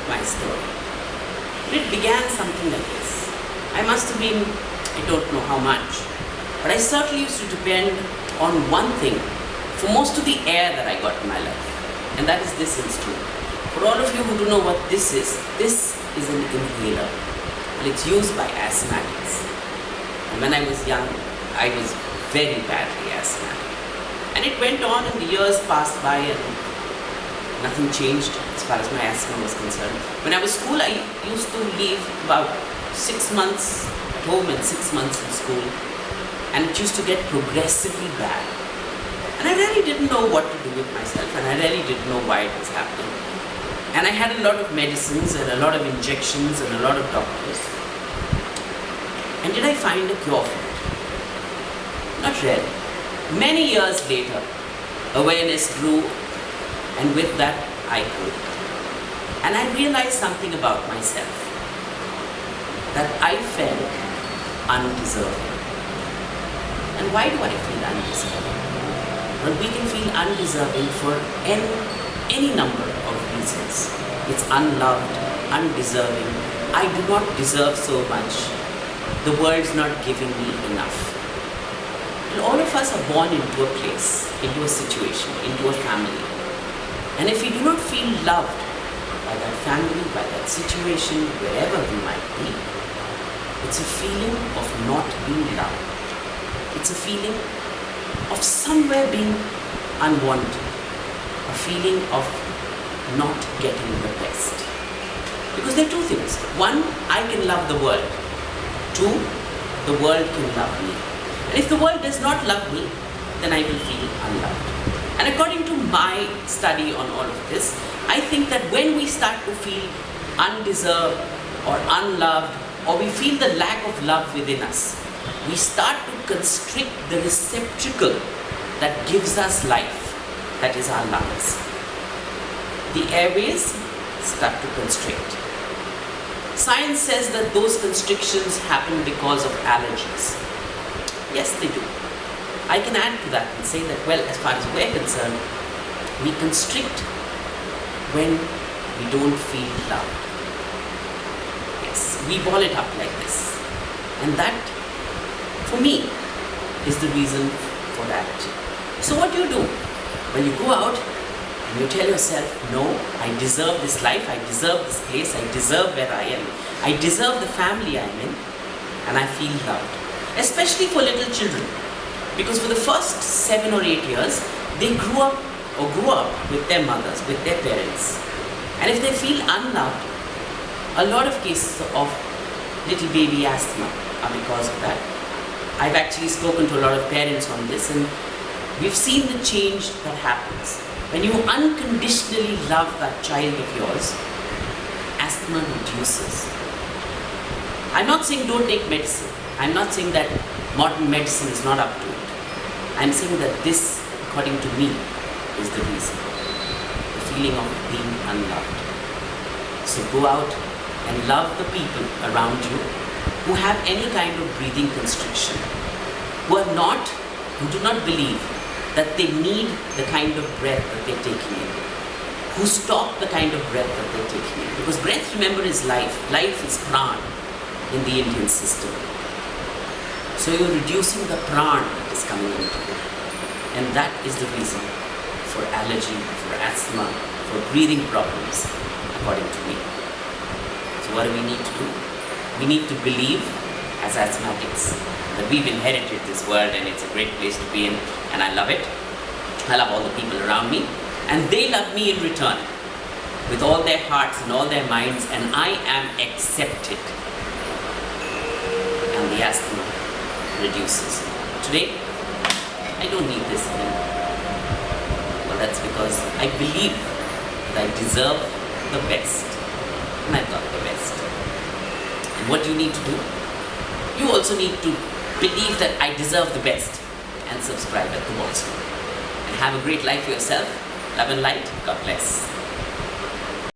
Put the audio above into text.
my story. It began something like this. I must have been, I don't know how much, but I certainly used to depend on one thing for most of the air that I got in my life, and that is this instrument. For all of you who don't know what this is an inhaler, and it's used by asthmatics. And when I was young, I was very badly asthmatic. And it went on and the years passed by and nothing changed as far as my asthma was concerned. When I was school, I used to leave about 6 months at home and 6 months in school. And it used to get progressively bad. And I really didn't know what to do with myself, and I really didn't know why it was happening. And I had a lot of medicines and a lot of injections and a lot of doctors. And did I find a cure for it? Not really. Many years later, awareness grew, and with that, I grew. And I realized something about myself, that I felt undeserving. And why do I feel undeserving? Well, we can feel undeserving for any number of reasons. It's unloved, undeserving. I do not deserve so much. The world's not giving me enough. And all of us are born into a place, into a situation, into a family. And if we do not feel loved by that family, by that situation, wherever we might be, it's a feeling of not being loved. It's a feeling of somewhere being unwanted. A feeling of not getting the best. Because there are two things. One, I can love the world. Two, the world can love me. And if the world does not love me, then I will feel unloved. And according to my study on all of this, I think that when we start to feel undeserved or unloved, or we feel the lack of love within us, we start to constrict the receptacle that gives us life, that is our lungs. The airways start to constrict. Science says that those constrictions happen because of allergies. Yes, they do. I can add to that and say that, well, as far as we're concerned, we constrict when we don't feel loved. Yes, we ball it up like this. And that, for me, is the reason for allergy. So what do? Well, you go out and you tell yourself, no, I deserve this life, I deserve this place, I deserve where I am, I deserve the family I'm in, and I feel loved. Especially for little children, because for the first 7 or 8 years, they grew up with their mothers, with their parents. And if they feel unloved, a lot of cases of little baby asthma are because of that. I've actually spoken to a lot of parents on this, and we've seen the change that happens. When you unconditionally love that child of yours, asthma reduces. I'm not saying don't take medicine. I'm not saying that modern medicine is not up to it. I'm saying that this, according to me, is the reason. The feeling of being unloved. So go out and love the people around you who have any kind of breathing constriction, who do not believe that they need the kind of breath that they're taking in, who stop the kind of breath that they're taking in. Because breath, remember, is life. Life is prana in the Indian system. So you're reducing the prana that is coming into you. And that is the reason for allergy, for asthma, for breathing problems, according to me. So what do we need to do? We need to believe, as asthmatics, that we've inherited this world and it's a great place to be in, and I love it. I love all the people around me, and they love me in return with all their hearts and all their minds, and I am accepted. And the asthma reduces. Today, I don't need this anymore. Well, that's because I believe that I deserve the best, and I've got the best. And what do you need to do? You also need to believe that I deserve the best, and subscribe at the bottom. And have a great life for yourself. Love and light. God bless.